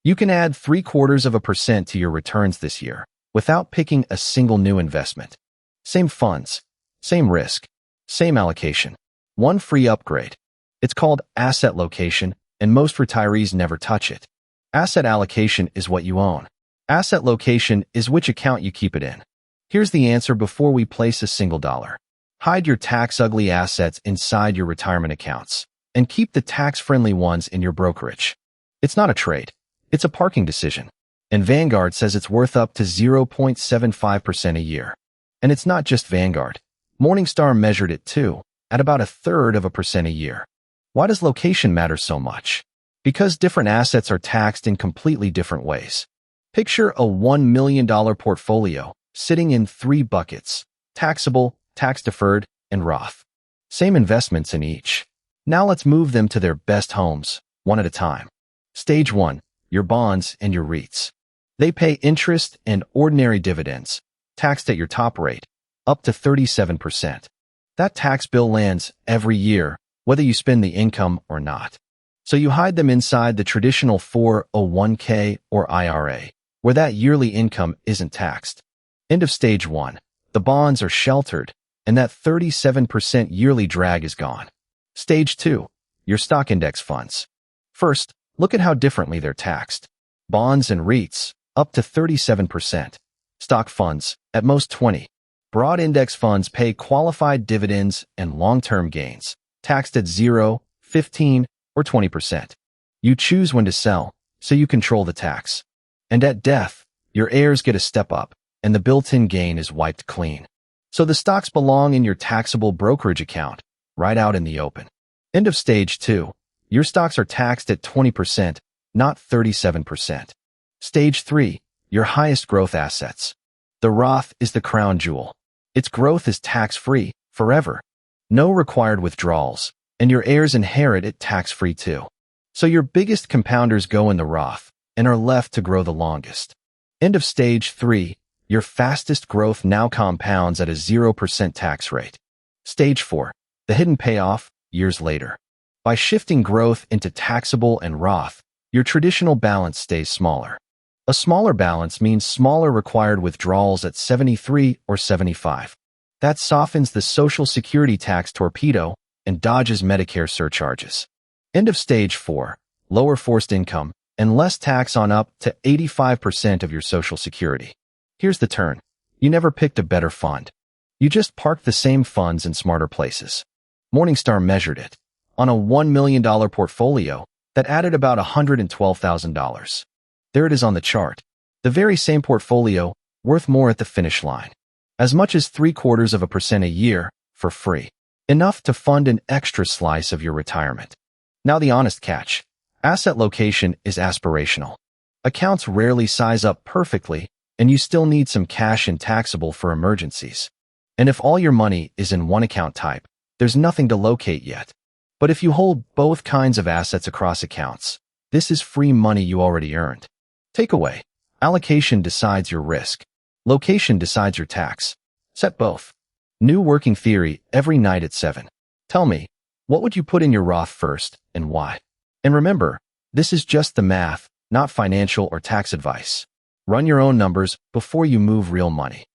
You can add 0.75% to your returns this year without picking a single new investment. Same funds, same risk, same allocation. One free upgrade. It's called asset location, and most retirees never touch it. Asset allocation is what you own. Asset location is which account you keep it in. Here's the answer before we place a single dollar. Hide your tax-ugly assets inside your retirement accounts and keep the tax-friendly ones in your brokerage. It's not a trade. It's a parking decision. And Vanguard says it's worth up to 0.75% a year. And it's not just Vanguard. Morningstar measured it too, at about 1/3% a year. Why does location matter so much? Because different assets are taxed in completely different ways. Picture a $1 million portfolio sitting in 3 buckets: taxable, tax-deferred, and Roth. Same investments in each. Now let's move them to their best homes, one at a time. Stage 1, your bonds and your REITs. They pay interest and ordinary dividends, taxed at your top rate, up to 37%. That tax bill lands every year, whether you spend the income or not. So you hide them inside the traditional 401k or IRA, where that yearly income isn't taxed. End of stage 1. The bonds are sheltered, and that 37% yearly drag is gone. Stage 2. Your stock index funds. First, look at how differently they're taxed. Bonds and REITs, up to 37%. Stock funds, at most 20%. Broad index funds pay qualified dividends and long-term gains, taxed at 0, 15, or 20%. You choose when to sell, so you control the tax. And at death, your heirs get a step up, and the built-in gain is wiped clean. So the stocks belong in your taxable brokerage account, right out in the open. End of stage 2. Your stocks are taxed at 20%, not 37%. Stage 3. Your highest growth assets. The Roth is the crown jewel. Its growth is tax-free, forever. No required withdrawals, and your heirs inherit it tax-free too. So your biggest compounders go in the Roth and are left to grow the longest. End of stage 3. Your fastest growth now compounds at a 0% tax rate. Stage 4. The hidden payoff, years later. By shifting growth into taxable and Roth, your traditional balance stays smaller. A smaller balance means smaller required withdrawals at 73 or 75. That softens the Social Security tax torpedo and dodges Medicare surcharges. End of stage 4. Lower forced income and less tax on up to 85% of your Social Security. Here's the turn. You never picked a better fund. You just parked the same funds in smarter places. Morningstar measured it on a $1 million portfolio that added about $112,000. There it is on the chart. The very same portfolio, worth more at the finish line. As much as 0.75% a year, for free. Enough to fund an extra slice of your retirement. Now the honest catch. Asset location is aspirational. Accounts rarely size up perfectly, and you still need some cash in taxable for emergencies. And if all your money is in one account type, there's nothing to locate yet. But if you hold both kinds of assets across accounts, this is free money you already earned. Takeaway. Allocation decides your risk. Location decides your tax. Set both. New working theory every night at 7. Tell me, what would you put in your Roth first and why? And remember, this is just the math, not financial or tax advice. Run your own numbers before you move real money.